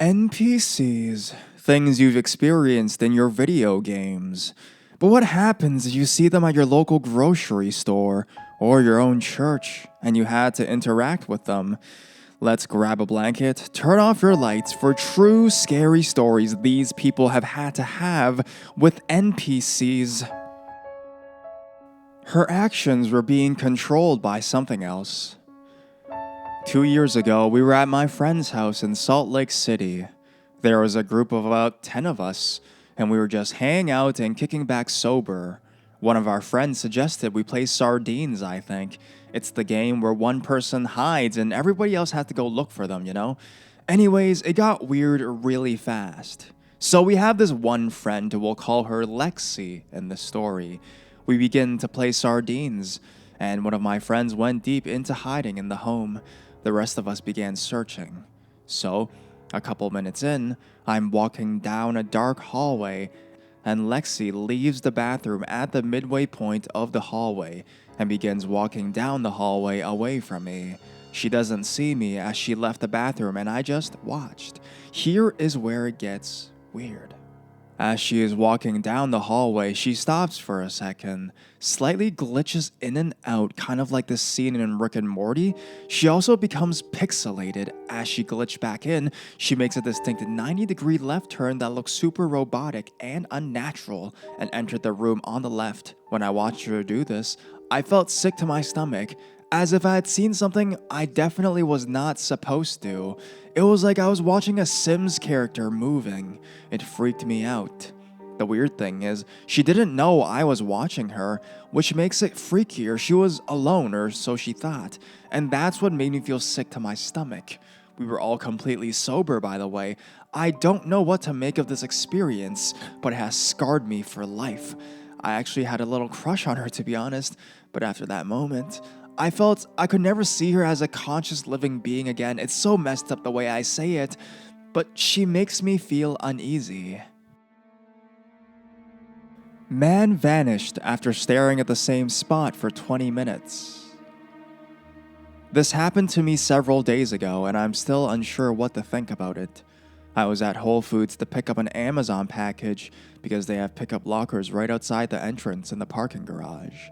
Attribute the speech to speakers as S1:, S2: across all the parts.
S1: NPCs, things you've experienced in your video games. But what happens if you see them at your local grocery store or your own church and you had to interact with them? Let's grab a blanket, turn off your lights for true scary stories these people have had to have with NPCs. Her actions were being controlled by something else. 2 years ago, we were at my friend's house in Salt Lake City. There was a group of about 10 of us, and we were just hanging out and kicking back sober. One of our friends suggested we play Sardines, I think. It's the game where one person hides and everybody else has to go look for them, you know? Anyways, it got weird really fast. So we have this one friend, we'll call her Lexi in the story. We begin to play Sardines, and one of my friends went deep into hiding in the home. The rest of us began searching. So, a couple minutes in, I'm walking down a dark hallway, and Lexi leaves the bathroom at the midway point of the hallway and begins walking down the hallway away from me. She doesn't see me as she left the bathroom, and I just watched. Here is where it gets weird. As she is walking down the hallway, she stops for a second, slightly glitches in and out, kind of like the scene in Rick and Morty. She also becomes pixelated. As she glitched back in, she makes a distinct 90-degree left turn that looks super robotic and unnatural and entered the room on the left. When I watched her do this, I felt sick to my stomach, as if I had seen something I definitely was not supposed to. It was like I was watching a Sims character moving. It freaked me out. The weird thing is, she didn't know I was watching her, which makes it freakier. She was alone, or so she thought, and that's what made me feel sick to my stomach. We were all completely sober, by the way. I don't know what to make of this experience, but it has scarred me for life. I actually had a little crush on her, to be honest, but after that moment, I felt I could never see her as a conscious living being again. It's so messed up the way I say it, but she makes me feel uneasy. Man vanished after staring at the same spot for 20 minutes. This happened to me several days ago, and I'm still unsure what to think about it. I was at Whole Foods to pick up an Amazon package because they have pickup lockers right outside the entrance in the parking garage.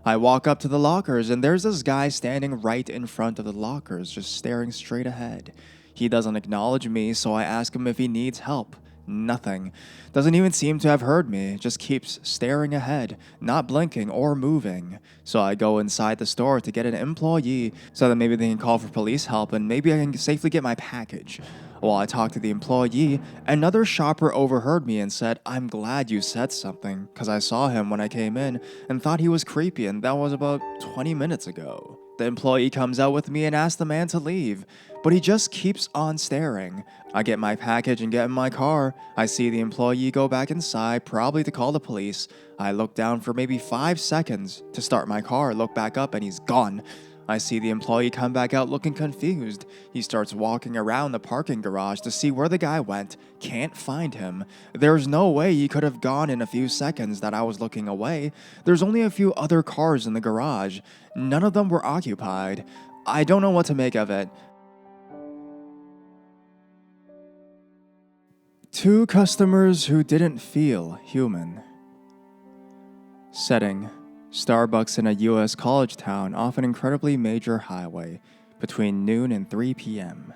S1: I walk up to the lockers, and there's this guy standing right in front of the lockers, just staring straight ahead. He doesn't acknowledge me, so I ask him if he needs help. Nothing. Doesn't even seem to have heard me, just keeps staring ahead, not blinking or moving. So I go inside the store to get an employee so that maybe they can call for police help and maybe I can safely get my package. While I talk to the employee, another shopper overheard me and said, "I'm glad you said something, because I saw him when I came in and thought he was creepy, and that was about 20 minutes ago." The employee comes out with me and asks the man to leave, but he just keeps on staring. I get my package and get in my car. I see the employee go back inside, probably to call the police. I look down for maybe 5 seconds to start my car, look back up, and he's gone. I see the employee come back out looking confused. He starts walking around the parking garage to see where the guy went. Can't find him. There's no way he could have gone in a few seconds that I was looking away. There's only a few other cars in the garage. None of them were occupied. I don't know what to make of it. 2 customers who didn't feel human. Setting: Starbucks in a US college town off an incredibly major highway between noon and 3 p.m.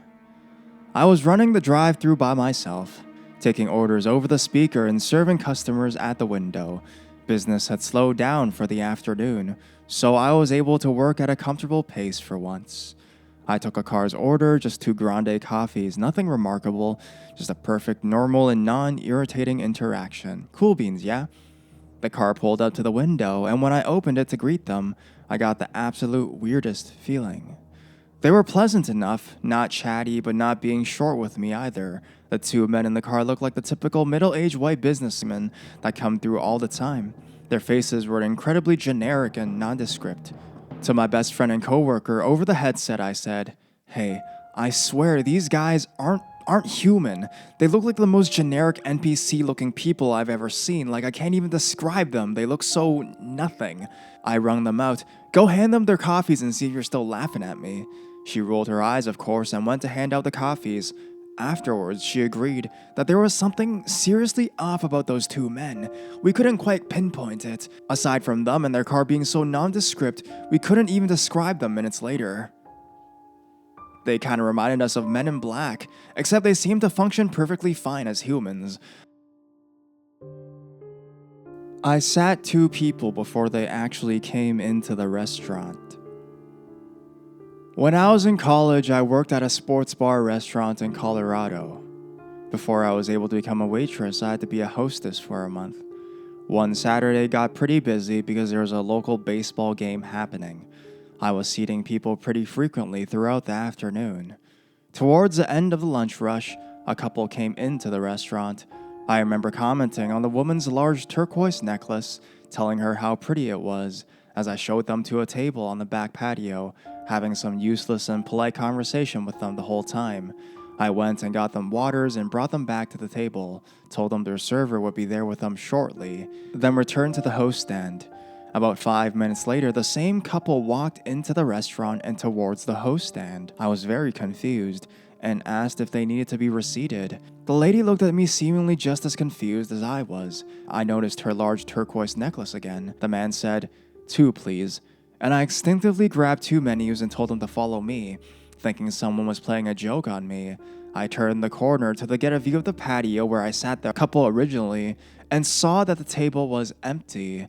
S1: I was running the drive-thru by myself, taking orders over the speaker and serving customers at the window. Business had slowed down for the afternoon, so I was able to work at a comfortable pace for once. I took a car's order, just 2 grande coffees, nothing remarkable, just a perfect, normal, and non-irritating interaction. Cool beans, yeah? The car pulled up to the window, and when I opened it to greet them, I got the absolute weirdest feeling. They were pleasant enough, not chatty, but not being short with me either. The 2 men in the car looked like the typical middle-aged white businessmen that come through all the time. Their faces were incredibly generic and nondescript. To my best friend and coworker over the headset, I said, "Hey, I swear these guys aren't human. They look like the most generic NPC-looking people I've ever seen. Like, I can't even describe them. They look so nothing." I wrung them out. "Go hand them their coffees and see if you're still laughing at me." She rolled her eyes, of course, and went to hand out the coffees. Afterwards, she agreed that there was something seriously off about those two men. We couldn't quite pinpoint it. Aside from them and their car being so nondescript, we couldn't even describe them minutes later. They kind of reminded us of Men in Black, except they seemed to function perfectly fine as humans. I sat two people before they actually came into the restaurant. When I was in college, I worked at a sports bar restaurant in Colorado. Before I was able to become a waitress, I had to be a hostess for a month. One Saturday got pretty busy because there was a local baseball game happening. I was seating people pretty frequently throughout the afternoon. Towards the end of the lunch rush, a couple came into the restaurant. I remember commenting on the woman's large turquoise necklace, telling her how pretty it was, as I showed them to a table on the back patio, having some useless and polite conversation with them the whole time. I went and got them waters and brought them back to the table, told them their server would be there with them shortly, then returned to the host stand. About 5 minutes later, the same couple walked into the restaurant and towards the host stand. I was very confused and asked if they needed to be reseated. The lady looked at me seemingly just as confused as I was. I noticed her large turquoise necklace again. The man said, "2, please," and I instinctively grabbed 2 menus and told them to follow me, thinking someone was playing a joke on me. I turned the corner to get a view of the patio where I sat the couple originally and saw that the table was empty.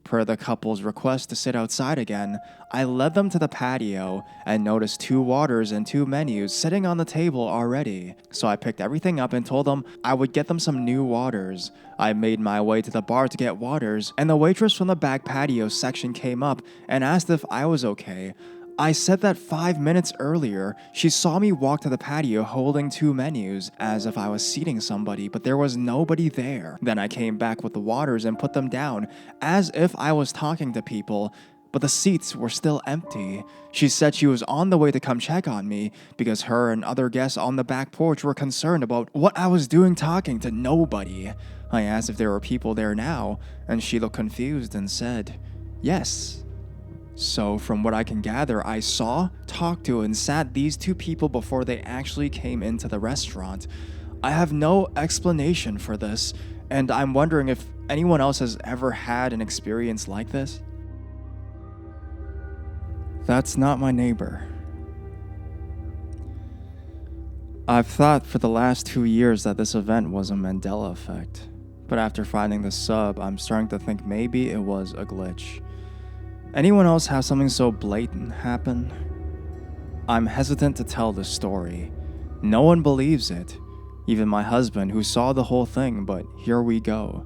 S1: Per the couple's request to sit outside again, I led them to the patio and noticed 2 waters and 2 menus sitting on the table already. So I picked everything up and told them I would get them some new waters. I made my way to the bar to get waters, and the waitress from the back patio section came up and asked if I was okay. I said that 5 minutes earlier, she saw me walk to the patio holding 2 menus, as if I was seating somebody, but there was nobody there. Then I came back with the waters and put them down, as if I was talking to people, but the seats were still empty. She said she was on the way to come check on me, because her and other guests on the back porch were concerned about what I was doing talking to nobody. I asked if there were people there now, and she looked confused and said, "Yes." So, from what I can gather, I saw, talked to, and sat these 2 people before they actually came into the restaurant. I have no explanation for this, and I'm wondering if anyone else has ever had an experience like this. That's not my neighbor. I've thought for the last 2 years that this event was a Mandela effect, but after finding the sub, I'm starting to think maybe it was a glitch. Anyone else have something so blatant happen? I'm hesitant to tell this story. No one believes it, even my husband who saw the whole thing, but here we go.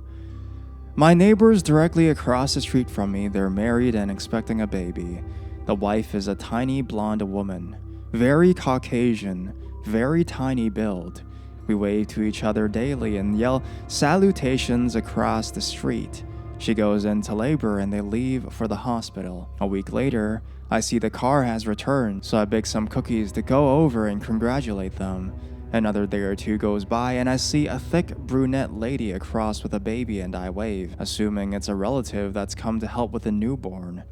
S1: My neighbors directly across the street from me, they're married and expecting a baby. The wife is a tiny blonde woman, very Caucasian, very tiny build. We wave to each other daily and yell salutations across the street. She goes into labor and they leave for the hospital. A week later, I see the car has returned, so I bake some cookies to go over and congratulate them. Another day or 2 goes by and I see a thick brunette lady across with a baby and I wave, assuming it's a relative that's come to help with the newborn.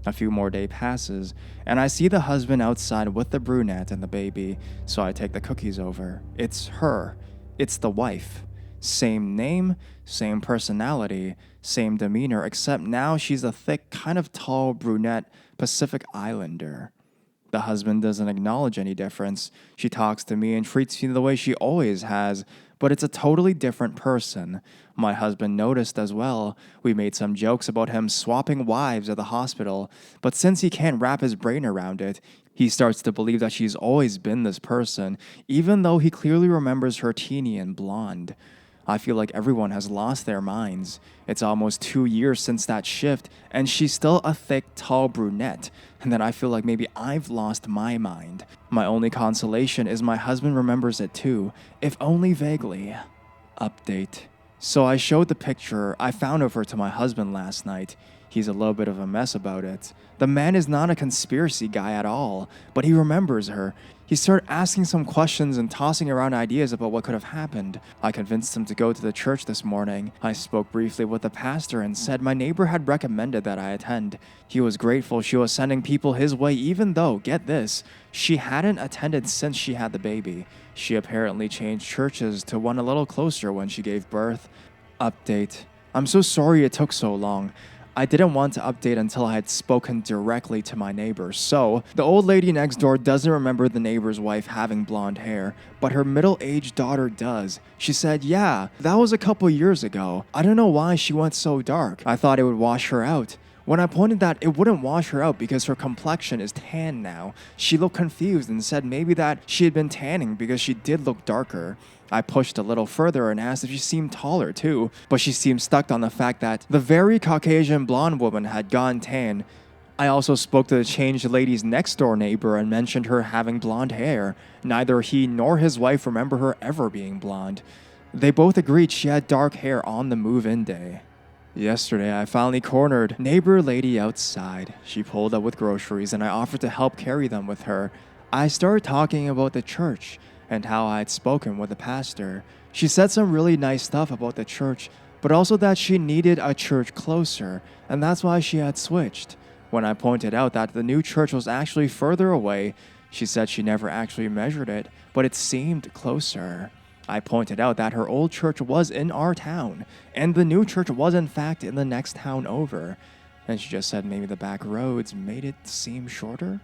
S1: A few more days passes and I see the husband outside with the brunette and the baby, so I take the cookies over. It's her. It's the wife. Same name, same personality, same demeanor, except now she's a thick, kind of tall brunette Pacific Islander. The husband doesn't acknowledge any difference. She talks to me and treats me the way she always has, but it's a totally different person. My husband noticed as well. We made some jokes about him swapping wives at the hospital, but since he can't wrap his brain around it, he starts to believe that she's always been this person, even though he clearly remembers her teeny and blonde. I feel like everyone has lost their minds. It's almost 2 years since that shift, and she's still a thick, tall brunette. And then I feel like maybe I've lost my mind. My only consolation is my husband remembers it too, if only vaguely. Update. So I showed the picture I found of her to my husband last night. He's a little bit of a mess about it. The man is not a conspiracy guy at all, but he remembers her. He started asking some questions and tossing around ideas about what could have happened. I convinced him to go to the church this morning. I spoke briefly with the pastor and said my neighbor had recommended that I attend. He was grateful she was sending people his way even though, get this, she hadn't attended since she had the baby. She apparently changed churches to one a little closer when she gave birth. Update. I'm so sorry it took so long. I didn't want to update until I had spoken directly to my neighbor. So, the old lady next door doesn't remember the neighbor's wife having blonde hair, but her middle-aged daughter does. She said, yeah, that was a couple years ago. I don't know why she went so dark. I thought it would wash her out. When I pointed that it wouldn't wash her out because her complexion is tan now, she looked confused and said maybe that she had been tanning because she did look darker. I pushed a little further and asked if she seemed taller too, but she seemed stuck on the fact that the very Caucasian blonde woman had gone tan. I also spoke to the changed lady's next door neighbor and mentioned her having blonde hair. Neither he nor his wife remember her ever being blonde. They both agreed she had dark hair on the move-in day. Yesterday, I finally cornered neighbor lady outside. She pulled up with groceries and I offered to help carry them with her. I started talking about the church and how I had spoken with the pastor. She said some really nice stuff about the church, but also that she needed a church closer, and that's why she had switched. When I pointed out that the new church was actually further away, she said she never actually measured it, but it seemed closer. I pointed out that her old church was in our town, and the new church was in fact in the next town over, and she just said maybe the back roads made it seem shorter?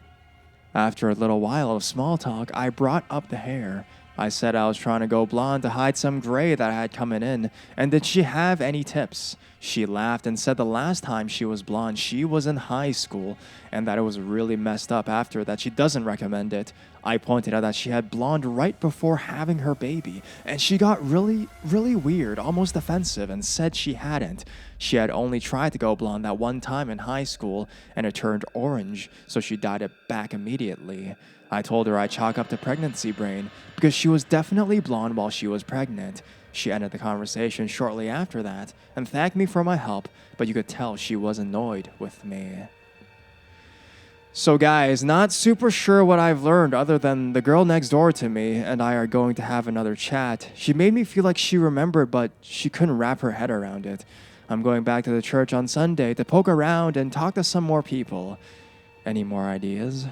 S1: After a little while of small talk, I brought up the hair. I said I was trying to go blonde to hide some gray that had coming in, and did she have any tips? She laughed and said the last time she was blonde, she was in high school, and that it was really messed up after that she doesn't recommend it. I pointed out that she had blonde right before having her baby, and she got really weird, almost offensive, and said she hadn't. She had only tried to go blonde that one time in high school, and it turned orange, so she dyed it back immediately. I told her I'd chalk up to pregnancy brain, because she was definitely blonde while she was pregnant. She ended the conversation shortly after that, and thanked me for my help, but you could tell she was annoyed with me. So guys, not super sure what I've learned other than the girl next door to me and I are going to have another chat. She made me feel like she remembered, but she couldn't wrap her head around it. I'm going back to the church on Sunday to poke around and talk to some more people. Any more ideas?